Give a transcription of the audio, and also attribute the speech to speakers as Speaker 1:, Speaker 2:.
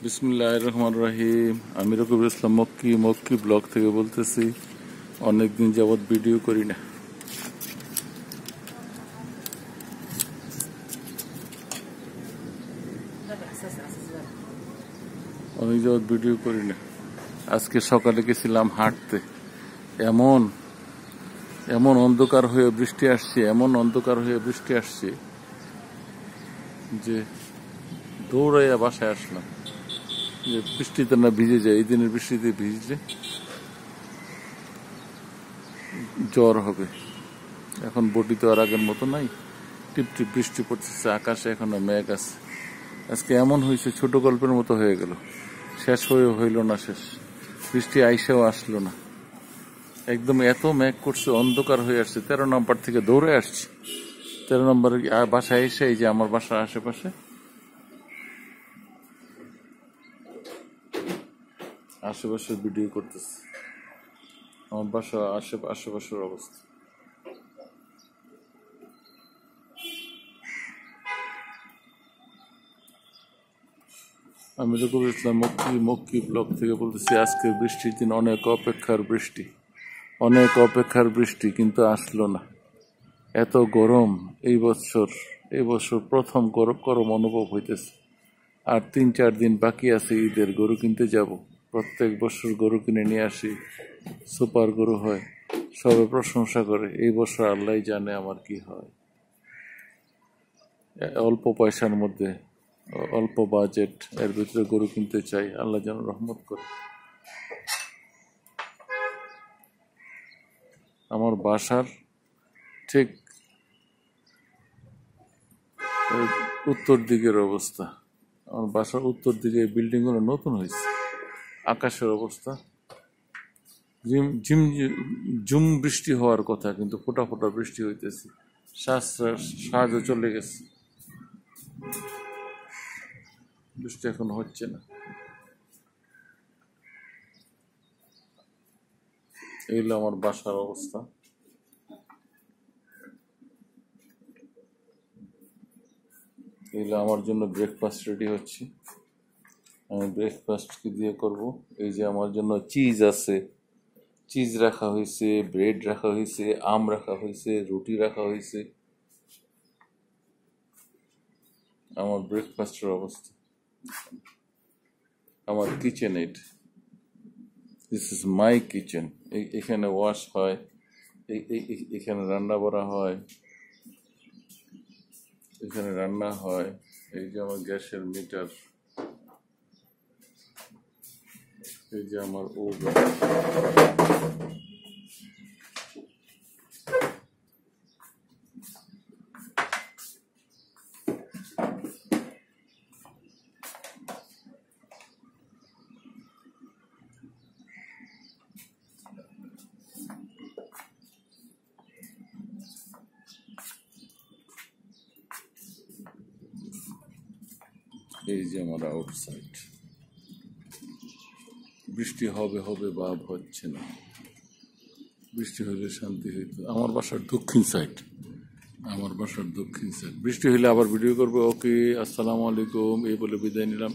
Speaker 1: বিসমিল্লাহির রহমানির রহিম। আমি রকিবুল ইসলাম মক্কি ব্লগ থেকে বলতেছি। অনেকদিন যাবৎ ভিডিও করি না। আজকে সকালে গেছিলাম হাঁটতে। এমন এমন অন্ধকার হয়ে বৃষ্টি আসছে যে দৌড়াইয়া বাসায় আসলাম, যে বৃষ্টিতে না ভিজে যায়। এই দিনের বৃষ্টিতে ভিজলে জ্বর হবে। এখন বডি তো আর আগের মতো নাই, টিপ টিপ বৃষ্টি পড়তেছে, আকাশে এখনো মেঘ আছে। আজকে এমন হয়েছে, ছোট গল্পের মতো হয়ে গেল, শেষ হইল না শেষ। বৃষ্টি আইসাও আসলো না, একদম এত মেঘ করছে, অন্ধকার হয়ে আসছে। 13 নম্বর থেকে দৌড়ে আসছি। 13 নম্বরে বাসায় এসে, এই যে আমার বাসার আশেপাশে ভিডিও করতেছে। আমার বাসা আশেপাশের অবস্থা। আমি রকিবুল ইসলাম মক্কি ব্লগ থেকে বলতেছি। আজকে বৃষ্টির দিন, অনেক অপেক্ষার বৃষ্টি, কিন্তু আসলো না। এত গরম এই বছর প্রথম গরম অনুভব হইতেছে। আর 3-4 দিন বাকি আছে ঈদের। গরু কিনতে যাব। প্রত্যেক বছর গরু কিনে নিয়ে আসি, সুপার গরু হয়, সবাই প্রশংসা করে। এই বছর আল্লাহ জানে আমার কি হয়। অল্প পয়সার মধ্যে, অল্প বাজেট, এর ভিতরে গরু কিনতে চাই। আল্লাহ যেন রহমত করে। আমার বাসার ঠিক উত্তর দিকের অবস্থা। আমার বাসার উত্তর দিকে বিল্ডিং গুলো নতুন হয়েছে। আকাশের অবস্থা, ঝুম বৃষ্টি হওয়ার কথা, কিন্তু ফোটা ফোটা বৃষ্টি হইতেছে। সাহায্য চলে গেছে, বৃষ্টি এখন হচ্ছে না। এই হলো আমার বাসার অবস্থা। আমার জন্য ব্রেকফাস্ট রেডি হচ্ছে। আমি ব্রেকফাস্ট কি দিয়ে করব? এই যে আমার জন্য চিজ আছে, চিজ রাখা হয়েছে, ব্রেড রাখা হয়েছে, আম রাখা হয়েছে, রুটি রাখা হয়েছে। আমার ব্রেকফাস্টের অবস্থা। আমার kitchen, this is my kitchen. এখানে ওয়াশ হয়, এখানে রান্না করা হয়, এখানে রান্না হয়। এই যে আমার গ্যাসের মিটার, এই যে আমার ওভেন। এই যে আমার আউটসাইড। বৃষ্টি হবে ভাব হচ্ছে না। বৃষ্টি হলে শান্তি হইতো। আমার বাসার দক্ষিণ সাইড। বৃষ্টি হলে আবার ভিডিও করবো। ওকে, আসসালামু আলাইকুম, এই বলে বিদায় নিলাম।